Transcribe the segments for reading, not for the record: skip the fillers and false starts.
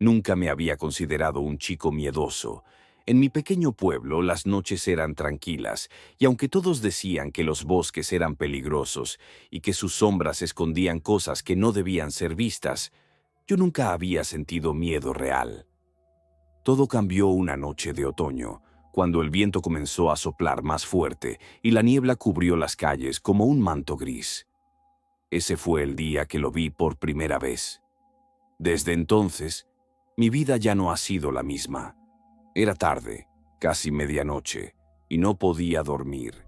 Nunca me había considerado un chico miedoso. En mi pequeño pueblo las noches eran tranquilas, y aunque todos decían que los bosques eran peligrosos y que sus sombras escondían cosas que no debían ser vistas, yo nunca había sentido miedo real. Todo cambió una noche de otoño, cuando el viento comenzó a soplar más fuerte y la niebla cubrió las calles como un manto gris. Ese fue el día que lo vi por primera vez. Desde entonces, mi vida ya no ha sido la misma. Era tarde, casi medianoche, y no podía dormir.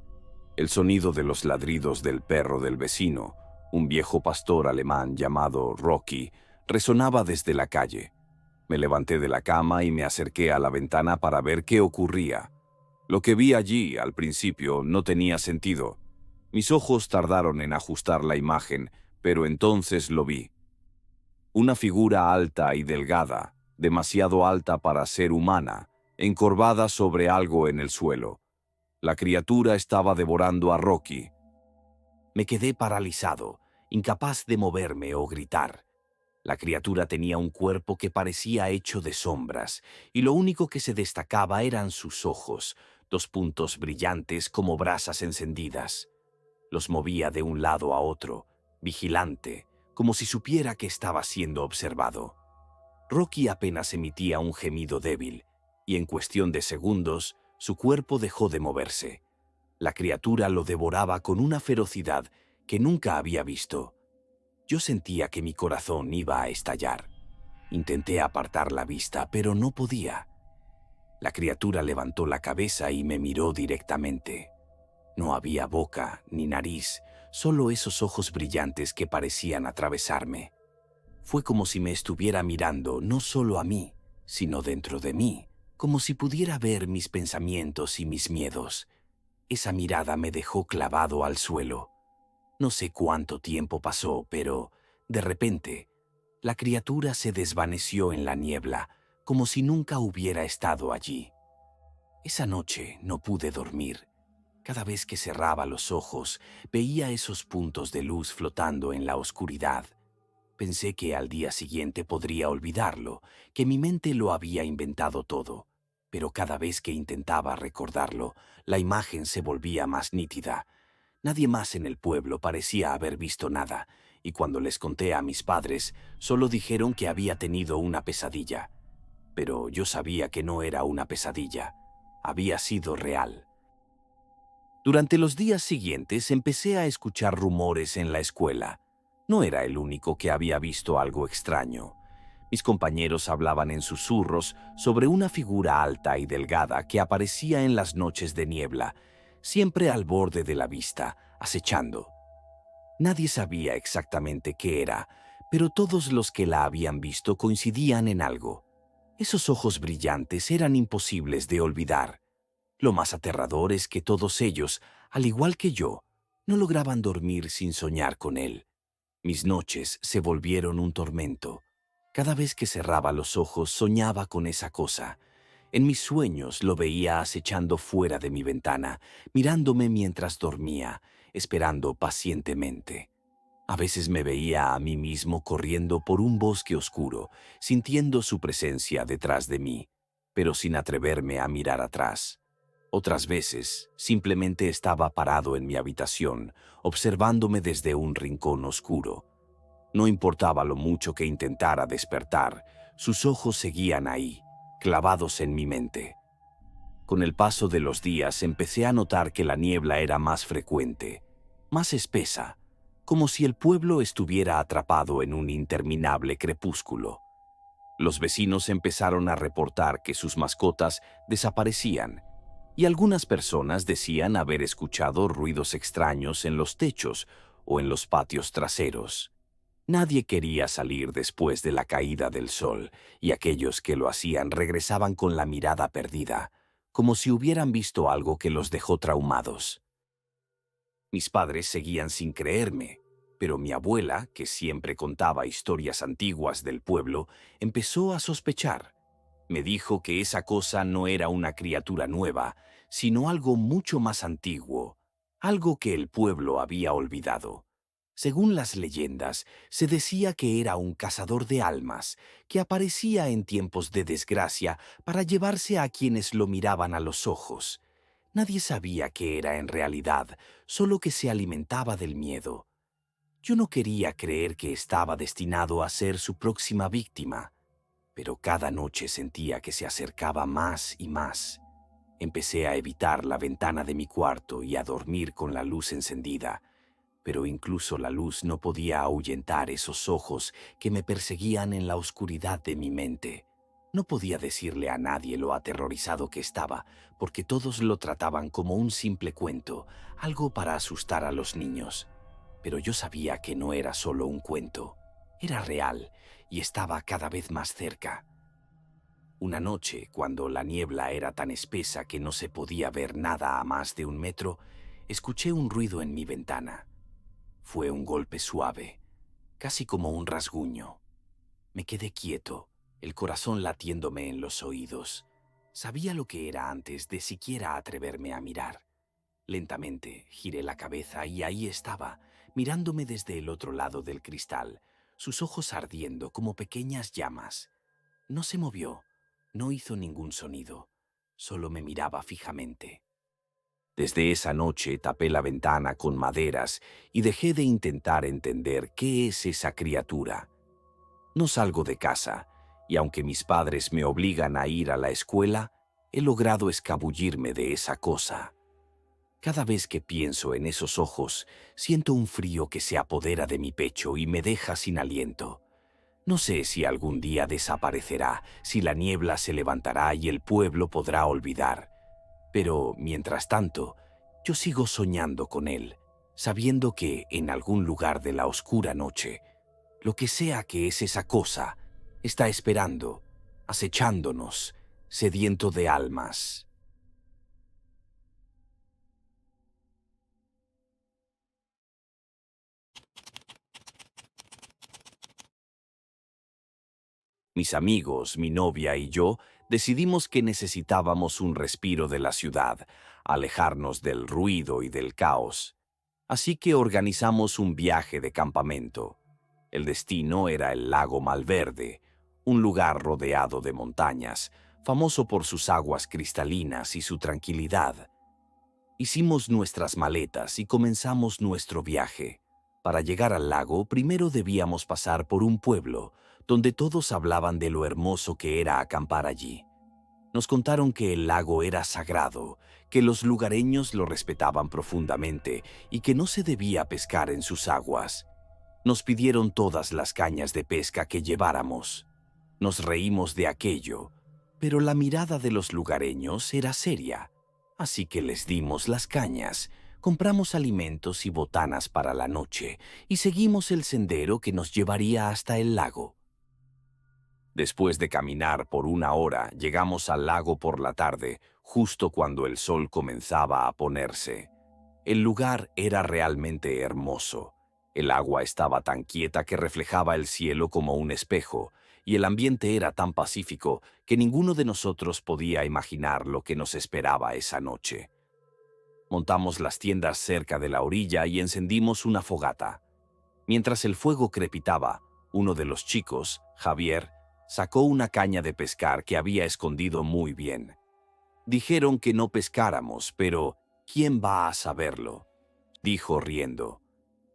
El sonido de los ladridos del perro del vecino, un viejo pastor alemán llamado Rocky, resonaba desde la calle. Me levanté de la cama y me acerqué a la ventana para ver qué ocurría. Lo que vi allí, al principio, no tenía sentido. Mis ojos tardaron en ajustar la imagen, pero entonces lo vi. Una figura alta y delgada, demasiado alta para ser humana, encorvada sobre algo en el suelo. La criatura estaba devorando a Rocky. Me quedé paralizado, incapaz de moverme o gritar. La criatura tenía un cuerpo que parecía hecho de sombras, y lo único que se destacaba eran sus ojos, dos puntos brillantes como brasas encendidas. Los movía de un lado a otro, vigilante, como si supiera que estaba siendo observado. Rocky apenas emitía un gemido débil, y en cuestión de segundos, su cuerpo dejó de moverse. La criatura lo devoraba con una ferocidad que nunca había visto. Yo sentía que mi corazón iba a estallar. Intenté apartar la vista, pero no podía. La criatura levantó la cabeza y me miró directamente. No había boca ni nariz, solo esos ojos brillantes que parecían atravesarme. Fue como si me estuviera mirando no solo a mí, sino dentro de mí, como si pudiera ver mis pensamientos y mis miedos. Esa mirada me dejó clavado al suelo. No sé cuánto tiempo pasó, pero, de repente, la criatura se desvaneció en la niebla, como si nunca hubiera estado allí. Esa noche no pude dormir. Cada vez que cerraba los ojos, veía esos puntos de luz flotando en la oscuridad. Pensé que al día siguiente podría olvidarlo, que mi mente lo había inventado todo, pero cada vez que intentaba recordarlo, la imagen se volvía más nítida. Nadie más en el pueblo parecía haber visto nada, y cuando les conté a mis padres, solo dijeron que había tenido una pesadilla. Pero yo sabía que no era una pesadilla, había sido real. Durante los días siguientes empecé a escuchar rumores en la escuela. No era el único que había visto algo extraño. Mis compañeros hablaban en susurros sobre una figura alta y delgada que aparecía en las noches de niebla, siempre al borde de la vista, acechando. Nadie sabía exactamente qué era, pero todos los que la habían visto coincidían en algo. Esos ojos brillantes eran imposibles de olvidar. Lo más aterrador es que todos ellos, al igual que yo, no lograban dormir sin soñar con él. Mis noches se volvieron un tormento. Cada vez que cerraba los ojos soñaba con esa cosa. En mis sueños lo veía acechando fuera de mi ventana, mirándome mientras dormía, esperando pacientemente. A veces me veía a mí mismo corriendo por un bosque oscuro, sintiendo su presencia detrás de mí, pero sin atreverme a mirar atrás. Otras veces, simplemente estaba parado en mi habitación, observándome desde un rincón oscuro. No importaba lo mucho que intentara despertar, sus ojos seguían ahí, clavados en mi mente. Con el paso de los días empecé a notar que la niebla era más frecuente, más espesa, como si el pueblo estuviera atrapado en un interminable crepúsculo. Los vecinos empezaron a reportar que sus mascotas desaparecían, y algunas personas decían haber escuchado ruidos extraños en los techos o en los patios traseros. Nadie quería salir después de la caída del sol, y aquellos que lo hacían regresaban con la mirada perdida, como si hubieran visto algo que los dejó traumados. Mis padres seguían sin creerme, pero mi abuela, que siempre contaba historias antiguas del pueblo, empezó a sospechar. Me dijo que esa cosa no era una criatura nueva, sino algo mucho más antiguo, algo que el pueblo había olvidado. Según las leyendas, se decía que era un cazador de almas, que aparecía en tiempos de desgracia para llevarse a quienes lo miraban a los ojos. Nadie sabía qué era en realidad, solo que se alimentaba del miedo. Yo no quería creer que estaba destinado a ser su próxima víctima, pero cada noche sentía que se acercaba más y más. Empecé a evitar la ventana de mi cuarto y a dormir con la luz encendida, pero incluso la luz no podía ahuyentar esos ojos que me perseguían en la oscuridad de mi mente. No podía decirle a nadie lo aterrorizado que estaba, porque todos lo trataban como un simple cuento, algo para asustar a los niños. Pero yo sabía que no era solo un cuento, era real y estaba cada vez más cerca. Una noche, cuando la niebla era tan espesa que no se podía ver nada a más de 1 metro, escuché un ruido en mi ventana. Fue un golpe suave, casi como un rasguño. Me quedé quieto, el corazón latiéndome en los oídos. Sabía lo que era antes de siquiera atreverme a mirar. Lentamente giré la cabeza y ahí estaba, mirándome desde el otro lado del cristal, sus ojos ardiendo como pequeñas llamas. No se movió, no hizo ningún sonido, solo me miraba fijamente. Desde esa noche tapé la ventana con maderas y dejé de intentar entender qué es esa criatura. No salgo de casa, y aunque mis padres me obligan a ir a la escuela, he logrado escabullirme de esa cosa. Cada vez que pienso en esos ojos, siento un frío que se apodera de mi pecho y me deja sin aliento. No sé si algún día desaparecerá, si la niebla se levantará y el pueblo podrá olvidar. Pero, mientras tanto, yo sigo soñando con él, sabiendo que, en algún lugar de la oscura noche, lo que sea que es esa cosa, está esperando, acechándonos, sediento de almas. Mis amigos, mi novia y yo decidimos que necesitábamos un respiro de la ciudad, alejarnos del ruido y del caos. Así que organizamos un viaje de campamento. El destino era el lago Malverde, un lugar rodeado de montañas, famoso por sus aguas cristalinas y su tranquilidad. Hicimos nuestras maletas y comenzamos nuestro viaje. Para llegar al lago, primero debíamos pasar por un pueblo, donde todos hablaban de lo hermoso que era acampar allí. Nos contaron que el lago era sagrado, que los lugareños lo respetaban profundamente y que no se debía pescar en sus aguas. Nos pidieron todas las cañas de pesca que lleváramos. Nos reímos de aquello, pero la mirada de los lugareños era seria. Así que les dimos las cañas, compramos alimentos y botanas para la noche y seguimos el sendero que nos llevaría hasta el lago. Después de caminar por 1 hora, llegamos al lago por la tarde, justo cuando el sol comenzaba a ponerse. El lugar era realmente hermoso. El agua estaba tan quieta que reflejaba el cielo como un espejo, y el ambiente era tan pacífico que ninguno de nosotros podía imaginar lo que nos esperaba esa noche. Montamos las tiendas cerca de la orilla y encendimos una fogata. Mientras el fuego crepitaba, uno de los chicos, Javier, sacó una caña de pescar que había escondido muy bien. Dijeron que no pescáramos, pero ¿quién va a saberlo?, dijo riendo.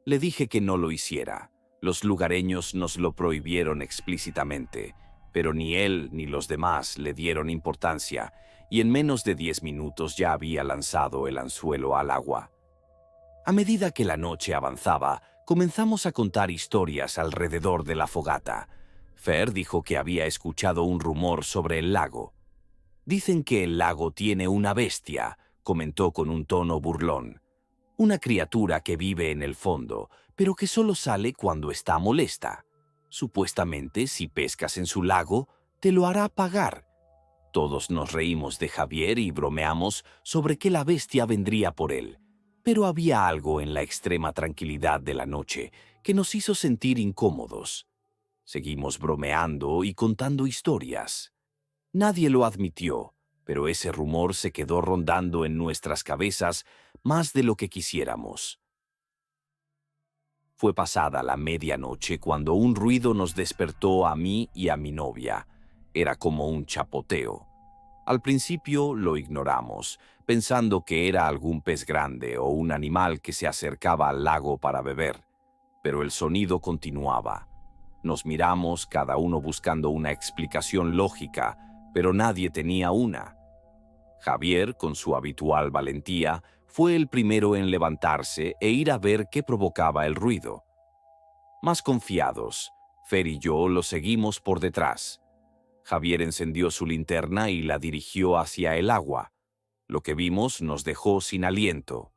Le dije que no lo hiciera. Los lugareños nos lo prohibieron explícitamente, pero ni él ni los demás le dieron importancia, y en menos de 10 minutos ya había lanzado el anzuelo al agua. A medida que la noche avanzaba, comenzamos a contar historias alrededor de la fogata. Fer dijo que había escuchado un rumor sobre el lago. Dicen que el lago tiene una bestia, comentó con un tono burlón. Una criatura que vive en el fondo, pero que solo sale cuando está molesta. Supuestamente, si pescas en su lago, te lo hará pagar. Todos nos reímos de Javier y bromeamos sobre que la bestia vendría por él. Pero había algo en la extrema tranquilidad de la noche que nos hizo sentir incómodos. Seguimos bromeando y contando historias. Nadie lo admitió, pero ese rumor se quedó rondando en nuestras cabezas más de lo que quisiéramos. Fue pasada la medianoche cuando un ruido nos despertó a mí y a mi novia. Era como un chapoteo. Al principio lo ignoramos, pensando que era algún pez grande o un animal que se acercaba al lago para beber. Pero el sonido continuaba. Nos miramos, cada uno buscando una explicación lógica, pero nadie tenía una. Javier, con su habitual valentía, fue el primero en levantarse e ir a ver qué provocaba el ruido. Más confiados, Fer y yo lo seguimos por detrás. Javier encendió su linterna y la dirigió hacia el agua. Lo que vimos nos dejó sin aliento.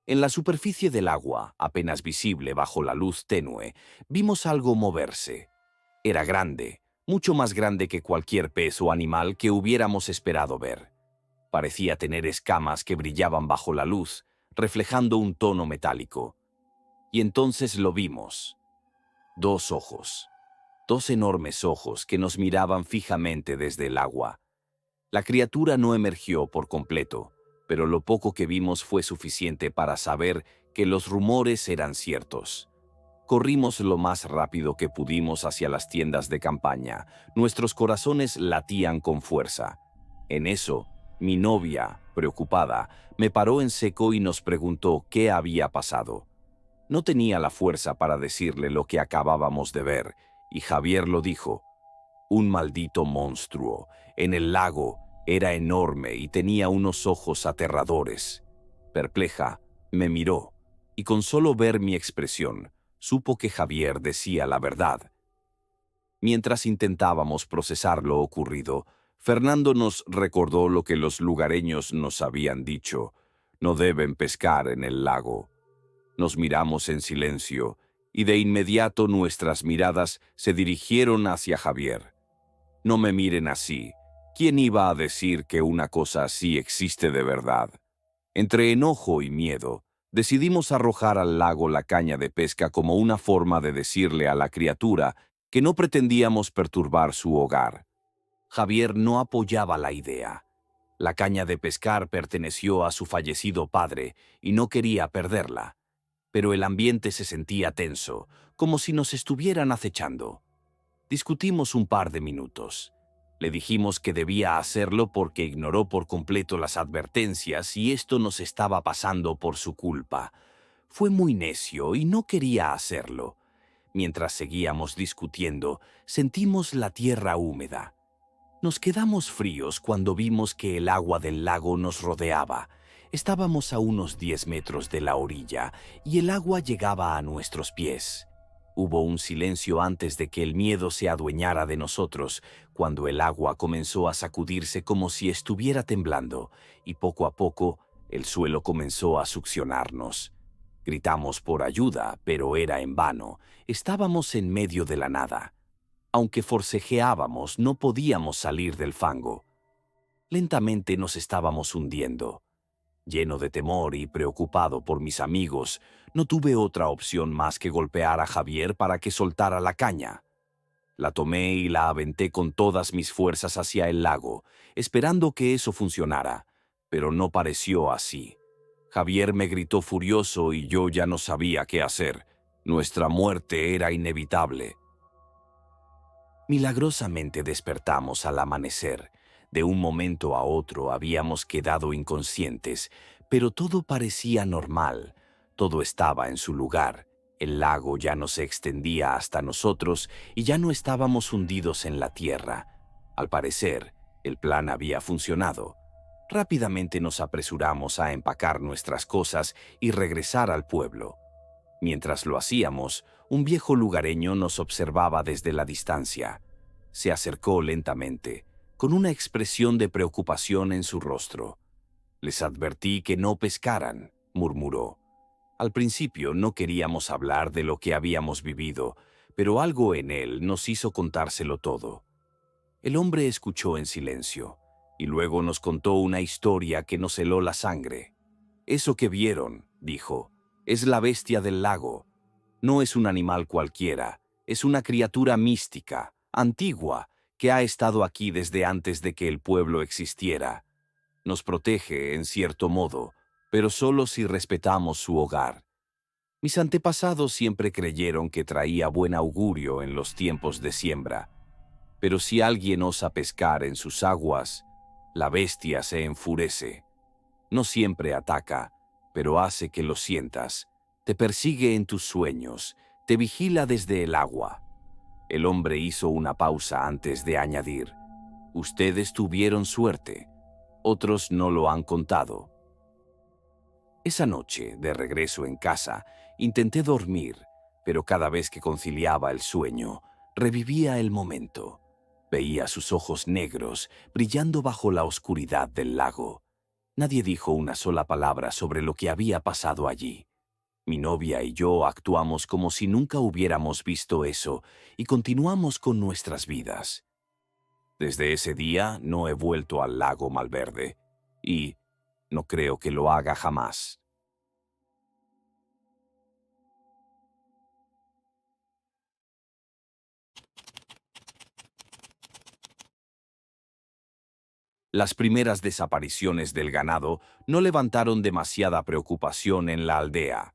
En la superficie del agua, apenas visible bajo la luz tenue, vimos algo moverse. Era grande, mucho más grande que cualquier pez o animal que hubiéramos esperado ver. Parecía tener escamas que brillaban bajo la luz, reflejando un tono metálico. Y entonces lo vimos. Dos ojos. Dos enormes ojos que nos miraban fijamente desde el agua. La criatura no emergió por completo, pero lo poco que vimos fue suficiente para saber que los rumores eran ciertos. Corrimos lo más rápido que pudimos hacia las tiendas de campaña. Nuestros corazones latían con fuerza. En eso, mi novia, preocupada, me paró en seco y nos preguntó qué había pasado. No tenía la fuerza para decirle lo que acabábamos de ver, y Javier lo dijo. Un maldito monstruo. En el lago era enorme y tenía unos ojos aterradores. Perpleja, me miró, y con solo ver mi expresión, supo que Javier decía la verdad. Mientras intentábamos procesar lo ocurrido, Fernando nos recordó lo que los lugareños nos habían dicho. No deben pescar en el lago. Nos miramos en silencio, y de inmediato nuestras miradas se dirigieron hacia Javier. No me miren así. ¿Quién iba a decir que una cosa así existe de verdad? Entre enojo y miedo, decidimos arrojar al lago la caña de pesca como una forma de decirle a la criatura que no pretendíamos perturbar su hogar. Javier no apoyaba la idea. La caña de pescar perteneció a su fallecido padre y no quería perderla. Pero el ambiente se sentía tenso, como si nos estuvieran acechando. Discutimos un par de minutos. Le dijimos que debía hacerlo porque ignoró por completo las advertencias y esto nos estaba pasando por su culpa. Fue muy necio y no quería hacerlo. Mientras seguíamos discutiendo, sentimos la tierra húmeda. Nos quedamos fríos cuando vimos que el agua del lago nos rodeaba. Estábamos a unos 10 metros de la orilla y el agua llegaba a nuestros pies. Hubo un silencio antes de que el miedo se adueñara de nosotros, cuando el agua comenzó a sacudirse como si estuviera temblando, y poco a poco el suelo comenzó a succionarnos. Gritamos por ayuda, pero era en vano. Estábamos en medio de la nada. Aunque forcejeábamos, no podíamos salir del fango. Lentamente nos estábamos hundiendo. Lleno de temor y preocupado por mis amigos, no tuve otra opción más que golpear a Javier para que soltara la caña. La tomé y la aventé con todas mis fuerzas hacia el lago, esperando que eso funcionara, pero no pareció así. Javier me gritó furioso y yo ya no sabía qué hacer. Nuestra muerte era inevitable. Milagrosamente despertamos al amanecer. De un momento a otro habíamos quedado inconscientes, pero todo parecía normal. Todo estaba en su lugar. El lago ya no se extendía hasta nosotros y ya no estábamos hundidos en la tierra. Al parecer, el plan había funcionado. Rápidamente nos apresuramos a empacar nuestras cosas y regresar al pueblo. Mientras lo hacíamos, un viejo lugareño nos observaba desde la distancia. Se acercó lentamente, con una expresión de preocupación en su rostro. «Les advertí que no pescaran», murmuró. Al principio no queríamos hablar de lo que habíamos vivido, pero algo en él nos hizo contárselo todo. El hombre escuchó en silencio, y luego nos contó una historia que nos heló la sangre. «Eso que vieron», dijo, «es la bestia del lago. No es un animal cualquiera, es una criatura mística, antigua, que ha estado aquí desde antes de que el pueblo existiera. Nos protege, en cierto modo, pero solo si respetamos su hogar. Mis antepasados siempre creyeron que traía buen augurio en los tiempos de siembra, pero si alguien osa pescar en sus aguas, la bestia se enfurece. No siempre ataca, pero hace que lo sientas. Te persigue en tus sueños, te vigila desde el agua. El hombre hizo una pausa antes de añadir: ustedes tuvieron suerte, otros no lo han contado. Esa noche, de regreso en casa, intenté dormir, pero cada vez que conciliaba el sueño, revivía el momento. Veía sus ojos negros brillando bajo la oscuridad del lago. Nadie dijo una sola palabra sobre lo que había pasado allí. Mi novia y yo actuamos como si nunca hubiéramos visto eso y continuamos con nuestras vidas. Desde ese día no he vuelto al lago Malverde y no creo que lo haga jamás. Las primeras desapariciones del ganado no levantaron demasiada preocupación en la aldea.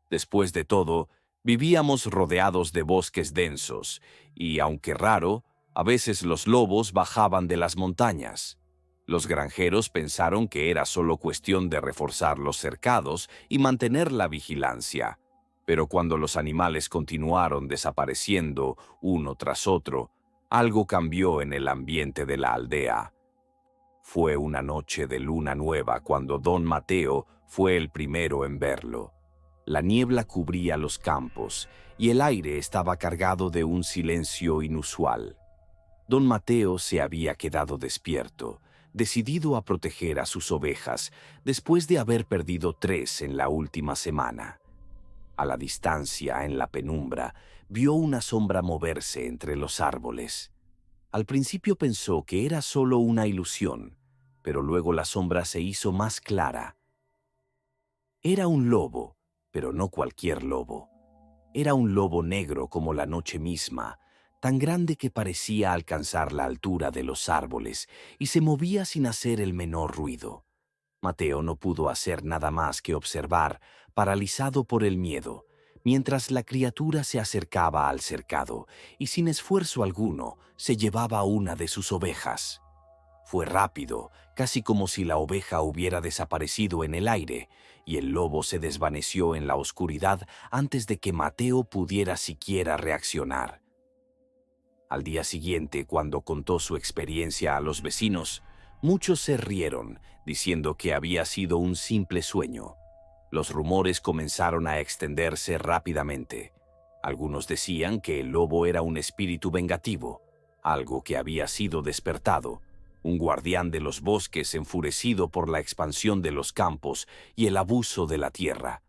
Después de todo, vivíamos rodeados de bosques densos y, aunque raro, a veces los lobos bajaban de las montañas. Los granjeros pensaron que era solo cuestión de reforzar los cercados y mantener la vigilancia. Pero cuando los animales continuaron desapareciendo uno tras otro, algo cambió en el ambiente de la aldea. Fue una noche de luna nueva cuando don Mateo fue el primero en verlo. La niebla cubría los campos y el aire estaba cargado de un silencio inusual. Don Mateo se había quedado despierto, decidido a proteger a sus ovejas después de haber perdido 3 en la última semana. A la distancia, en la penumbra, vio una sombra moverse entre los árboles. Al principio pensó que era solo una ilusión, pero luego la sombra se hizo más clara. Era un lobo, pero no cualquier lobo. Era un lobo negro como la noche misma, tan grande que parecía alcanzar la altura de los árboles y se movía sin hacer el menor ruido. Mateo no pudo hacer nada más que observar, paralizado por el miedo, mientras la criatura se acercaba al cercado y sin esfuerzo alguno se llevaba una de sus ovejas. Fue rápido, casi como si la oveja hubiera desaparecido en el aire, y el lobo se desvaneció en la oscuridad antes de que Mateo pudiera siquiera reaccionar. Al día siguiente, cuando contó su experiencia a los vecinos, muchos se rieron, diciendo que había sido un simple sueño. Los rumores comenzaron a extenderse rápidamente. Algunos decían que el lobo era un espíritu vengativo, algo que había sido despertado, un guardián de los bosques enfurecido por la expansión de los campos y el abuso de la tierra.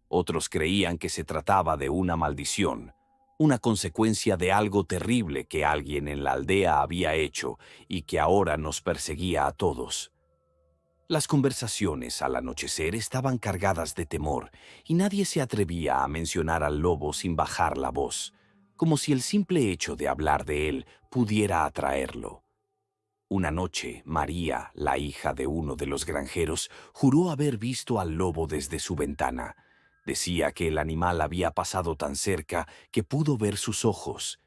Otros creían que se trataba de una maldición, una consecuencia de algo terrible que alguien en la aldea había hecho y que ahora nos perseguía a todos. Las conversaciones al anochecer estaban cargadas de temor y nadie se atrevía a mencionar al lobo sin bajar la voz, como si el simple hecho de hablar de él pudiera atraerlo. Una noche, María, la hija de uno de los granjeros, juró haber visto al lobo desde su ventana. Decía que el animal había pasado tan cerca que pudo ver sus ojos,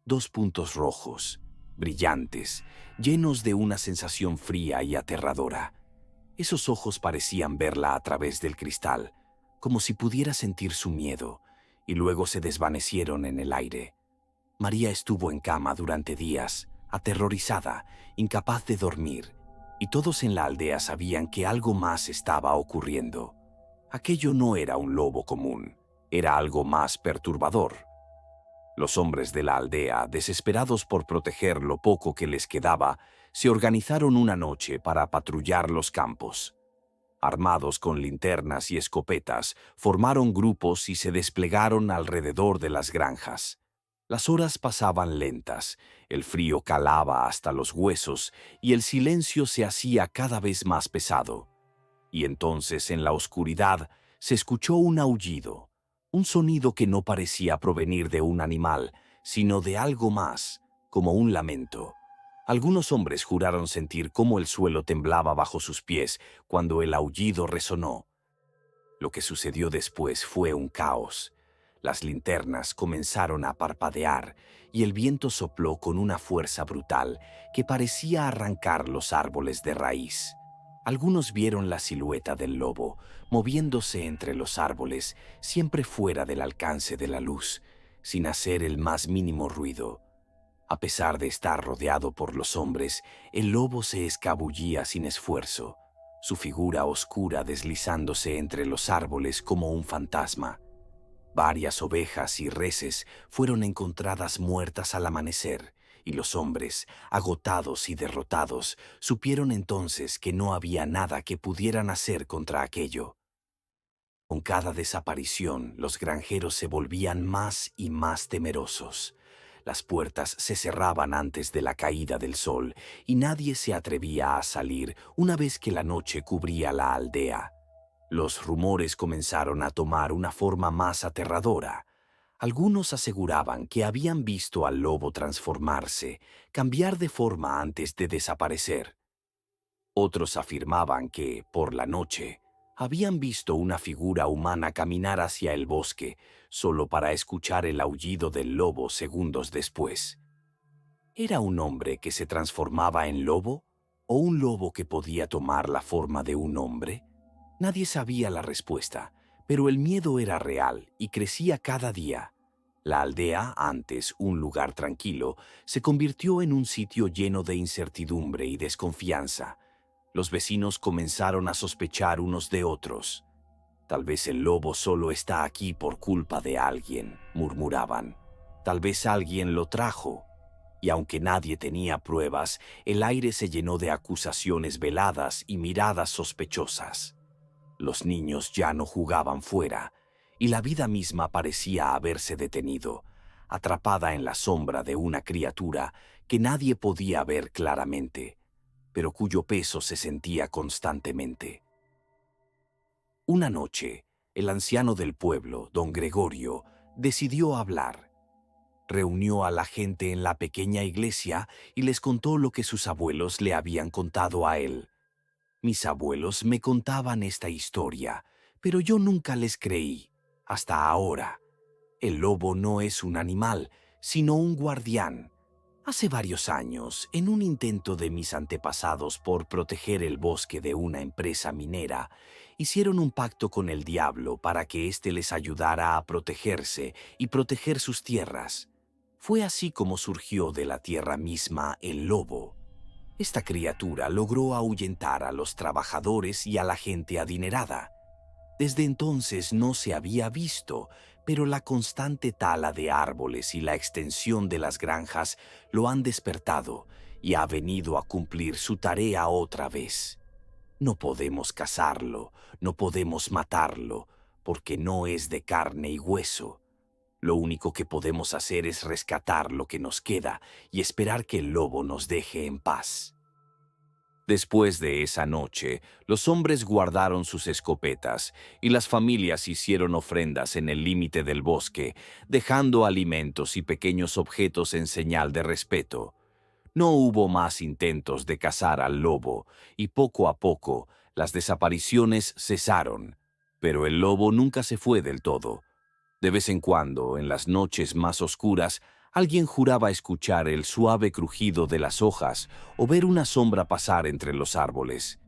2 puntos rojos, brillantes, llenos de una sensación fría y aterradora. Esos ojos parecían verla a través del cristal, como si pudiera sentir su miedo, y luego se desvanecieron en el aire. María estuvo en cama durante días, aterrorizada, incapaz de dormir, y todos en la aldea sabían que algo más estaba ocurriendo. Aquello no era un lobo común, era algo más perturbador. Los hombres de la aldea, desesperados por proteger lo poco que les quedaba, se organizaron una noche para patrullar los campos. Armados con linternas y escopetas, formaron grupos y se desplegaron alrededor de las granjas. Las horas pasaban lentas, el frío calaba hasta los huesos y el silencio se hacía cada vez más pesado. Y entonces, en la oscuridad, se escuchó un aullido, un sonido que no parecía provenir de un animal, sino de algo más, como un lamento. Algunos hombres juraron sentir cómo el suelo temblaba bajo sus pies cuando el aullido resonó. Lo que sucedió después fue un caos. Las linternas comenzaron a parpadear y el viento sopló con una fuerza brutal que parecía arrancar los árboles de raíz. Algunos vieron la silueta del lobo, moviéndose entre los árboles, siempre fuera del alcance de la luz, sin hacer el más mínimo ruido. A pesar de estar rodeado por los hombres, el lobo se escabullía sin esfuerzo, su figura oscura deslizándose entre los árboles como un fantasma. Varias ovejas y reses fueron encontradas muertas al amanecer, y los hombres, agotados y derrotados, supieron entonces que no había nada que pudieran hacer contra aquello. Con cada desaparición, los granjeros se volvían más y más temerosos. Las puertas se cerraban antes de la caída del sol, y nadie se atrevía a salir una vez que la noche cubría la aldea. Los rumores comenzaron a tomar una forma más aterradora. Algunos aseguraban que habían visto al lobo transformarse, cambiar de forma antes de desaparecer. Otros afirmaban que, por la noche, habían visto una figura humana caminar hacia el bosque, solo para escuchar el aullido del lobo segundos después. ¿Era un hombre que se transformaba en lobo o un lobo que podía tomar la forma de un hombre? Nadie sabía la respuesta, pero el miedo era real y crecía cada día. La aldea, antes un lugar tranquilo, se convirtió en un sitio lleno de incertidumbre y desconfianza. Los vecinos comenzaron a sospechar unos de otros. Tal vez el lobo solo está aquí por culpa de alguien, murmuraban. Tal vez alguien lo trajo. Y aunque nadie tenía pruebas, el aire se llenó de acusaciones veladas y miradas sospechosas. Los niños ya no jugaban fuera, y la vida misma parecía haberse detenido, atrapada en la sombra de una criatura que nadie podía ver claramente, pero cuyo peso se sentía constantemente. Una noche, el anciano del pueblo, don Gregorio, decidió hablar. Reunió a la gente en la pequeña iglesia y les contó lo que sus abuelos le habían contado a él. Mis abuelos me contaban esta historia, pero yo nunca les creí, hasta ahora. El lobo no es un animal, sino un guardián. Hace varios años, en un intento de mis antepasados por proteger el bosque de una empresa minera, hicieron un pacto con el diablo para que éste les ayudara a protegerse y proteger sus tierras. Fue así como surgió de la tierra misma el lobo. Esta criatura logró ahuyentar a los trabajadores y a la gente adinerada. Desde entonces no se había visto, pero la constante tala de árboles y la extensión de las granjas lo han despertado y ha venido a cumplir su tarea otra vez. No podemos cazarlo, no podemos matarlo, porque no es de carne y hueso. Lo único que podemos hacer es rescatar lo que nos queda y esperar que el lobo nos deje en paz. Después de esa noche, los hombres guardaron sus escopetas y las familias hicieron ofrendas en el límite del bosque, dejando alimentos y pequeños objetos en señal de respeto. No hubo más intentos de cazar al lobo y poco a poco las desapariciones cesaron, pero el lobo nunca se fue del todo. De vez en cuando, en las noches más oscuras, alguien juraba escuchar el suave crujido de las hojas o ver una sombra pasar entre los árboles.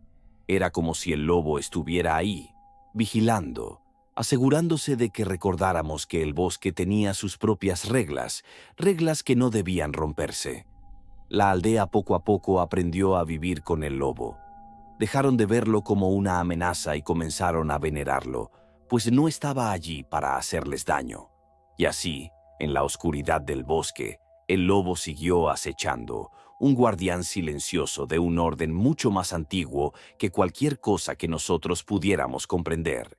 Era como si el lobo estuviera ahí, vigilando, asegurándose de que recordáramos que el bosque tenía sus propias reglas, reglas que no debían romperse. La aldea poco a poco aprendió a vivir con el lobo. Dejaron de verlo como una amenaza y comenzaron a venerarlo, pues no estaba allí para hacerles daño. Y así, en la oscuridad del bosque, el lobo siguió acechando, un guardián silencioso de un orden mucho más antiguo que cualquier cosa que nosotros pudiéramos comprender.